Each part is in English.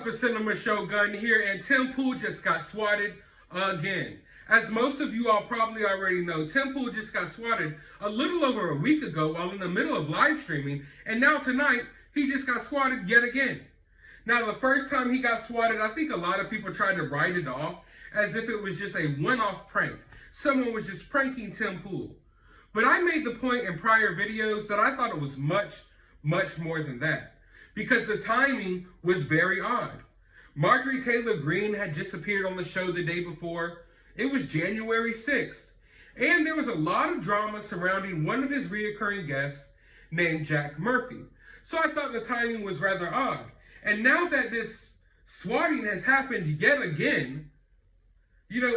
up, Cinema Shogun here, and Tim Pool just got swatted again. As most of you all probably already know, Tim Pool just got swatted a little over a week ago while in the middle of live streaming, and now tonight, he just got swatted yet again. Now, the first time he got swatted, I think a lot of people tried to write it off as if it was just a one-off prank. Someone was just pranking Tim Pool. But I made the point in prior videos that I thought it was much, much more than that, because the timing was very odd. Marjorie Taylor Greene had just appeared on the show the day before. It was January 6th. And there was a lot of drama surrounding one of his reoccurring guests named Jack Murphy. So I thought the timing was rather odd. And now that this swatting has happened yet again, you know,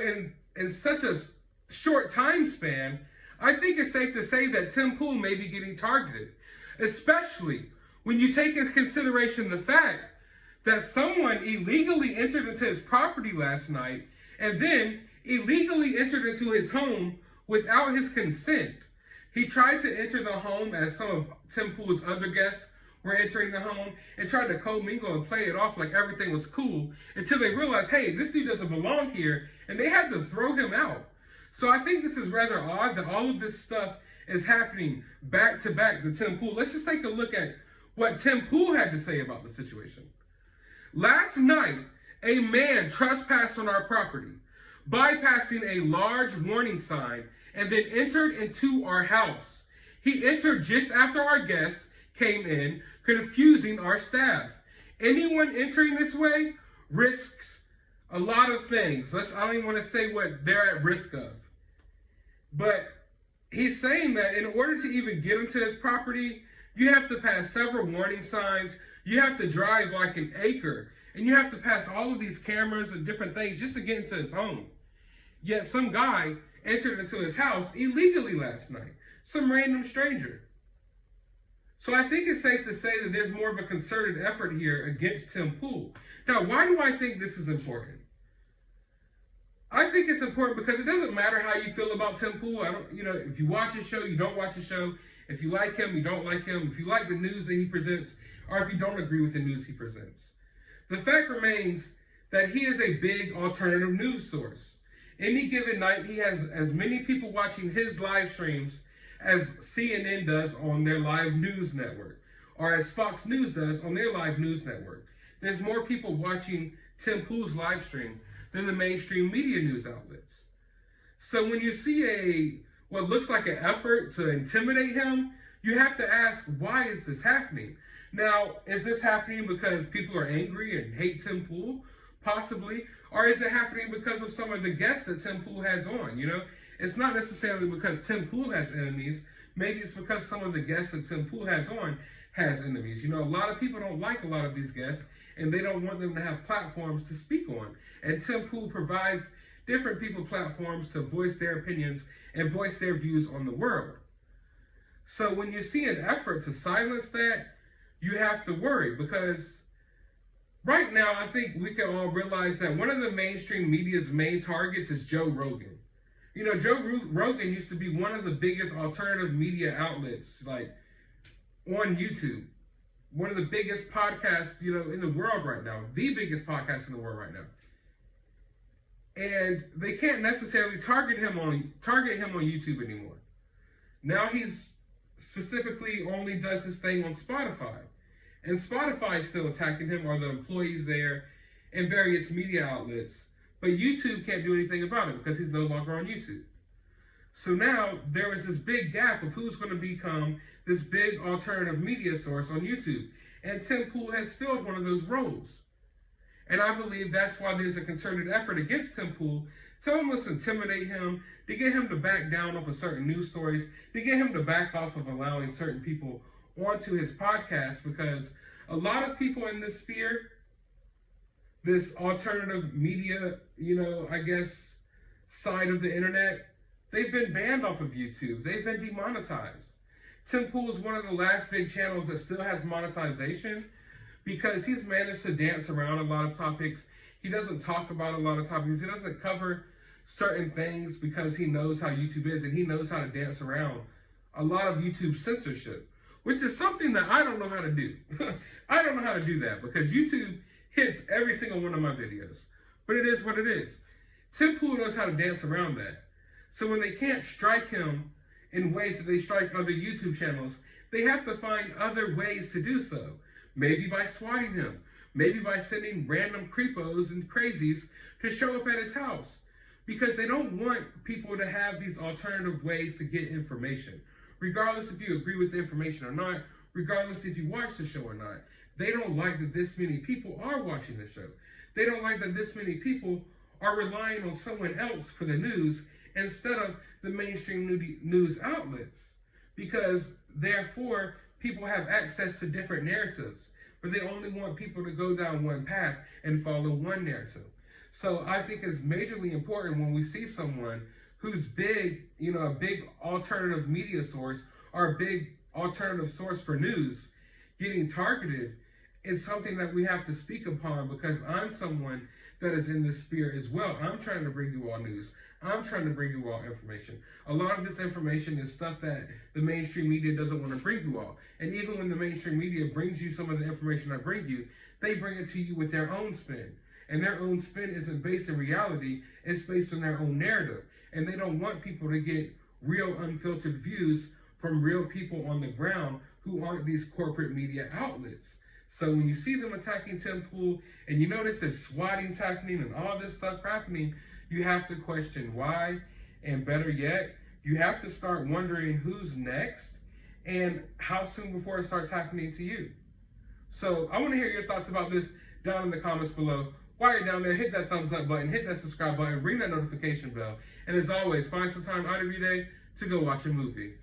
in such a short time span, I think it's safe to say that Tim Pool may be getting targeted, especially when you take into consideration the fact that someone illegally entered into his property last night and then illegally entered into his home without his consent. He tried to enter the home as some of Tim Pool's other guests were entering the home and tried to commingle and play it off like everything was cool until they realized, hey, this dude doesn't belong here, and they had to throw him out. So I think this is rather odd that all of this stuff is happening back to back to Tim Pool. Let's just take a look at what Tim Pool had to say about the situation. Last night, a man trespassed on our property, bypassing a large warning sign, and then entered into our house. He entered just after our guests came in, confusing our staff. Anyone entering this way risks a lot of things. I don't even want to say what they're at risk of. But he's saying that in order to even get into his property, you have to pass several warning signs. You have to drive like an acre. And you have to pass all of these cameras and different things just to get into his home. Yet some guy entered into his house illegally last night. Some random stranger. So I think it's safe to say that there's more of a concerted effort here against Tim Pool. Now, why do I think this is important? I think it's important because it doesn't matter how you feel about Tim Pool. If you watch his show, you don't watch his show. If you like him, you don't like him. If you like the news that he presents, or if you don't agree with the news he presents. The fact remains that he is a big alternative news source. Any given night, he has as many people watching his live streams as CNN does on their live news network, or as Fox News does on their live news network. There's more people watching Tim Pool's live stream than the mainstream media news outlets. So when you see what looks like an effort to intimidate him, you have to ask, why is this happening? Now, is this happening because people are angry and hate Tim Pool? Possibly. Or is it happening because of some of the guests that Tim Pool has on? You know, it's not necessarily because Tim Pool has enemies. Maybe it's because some of the guests that Tim Pool has on has enemies. You know, a lot of people don't like a lot of these guests, and they don't want them to have platforms to speak on. And Tim Pool provides different people platforms to voice their opinions and voice their views on the world. So when you see an effort to silence that, you have to worry, because right now I think we can all realize that one of the mainstream media's main targets is Joe Rogan. You know, Joe Rogan used to be one of the biggest alternative media outlets, like on YouTube. One of the biggest podcasts, you know, in the world right now. The biggest podcast in the world right now. And they can't necessarily target him on YouTube anymore. Now he's specifically only does his thing on Spotify. And Spotify is still attacking him, or the employees there, and various media outlets. But YouTube can't do anything about it because he's no longer on YouTube. So now there is this big gap of who's going to become this big alternative media source on YouTube. And Tim Pool has filled one of those roles. And I believe that's why there's a concerted effort against Tim Pool to almost intimidate him, to get him to back down off of certain news stories, to get him to back off of allowing certain people onto his podcast, because a lot of people in this sphere, this alternative media, side of the internet, they've been banned off of YouTube. They've been demonetized. Tim Pool is one of the last big channels that still has monetization because he's managed to dance around a lot of topics. He doesn't talk about a lot of topics. He doesn't cover certain things because he knows how YouTube is, and he knows how to dance around a lot of YouTube censorship, which is something that I don't know how to do. I don't know how to do that because YouTube hits every single one of my videos. But it is what it is. Tim Pool knows how to dance around that. So when they can't strike him in ways that they strike other YouTube channels, they have to find other ways to do so. Maybe by swatting him. Maybe by sending random creepos and crazies to show up at his house. Because they don't want people to have these alternative ways to get information. Regardless if you agree with the information or not, regardless if you watch the show or not. They don't like that this many people are watching the show. They don't like that this many people are relying on someone else for the news instead of the mainstream news outlets. Because therefore, people have access to different narratives. But they only want people to go down one path and follow one narrative. So I think it's majorly important when we see someone who's big, a big alternative media source or a big alternative source for news getting targeted. It's something that we have to speak upon because I'm someone that is in this sphere as well. I'm trying to bring you all news. I'm trying to bring you all information. A lot of this information is stuff that the mainstream media doesn't want to bring you all. And even when the mainstream media brings you some of the information I bring you, they bring it to you with their own spin. And their own spin isn't based in reality, it's based on their own narrative. And they don't want people to get real unfiltered views from real people on the ground who aren't these corporate media outlets. So when you see them attacking Tim Pool and you notice there's swatting's happening and all this stuff happening, you have to question why, and better yet, you have to start wondering who's next and how soon before it starts happening to you. So I want to hear your thoughts about this down in the comments below. While you're down there, hit that thumbs up button, hit that subscribe button, ring that notification bell, and as always, find some time out of your day to go watch a movie.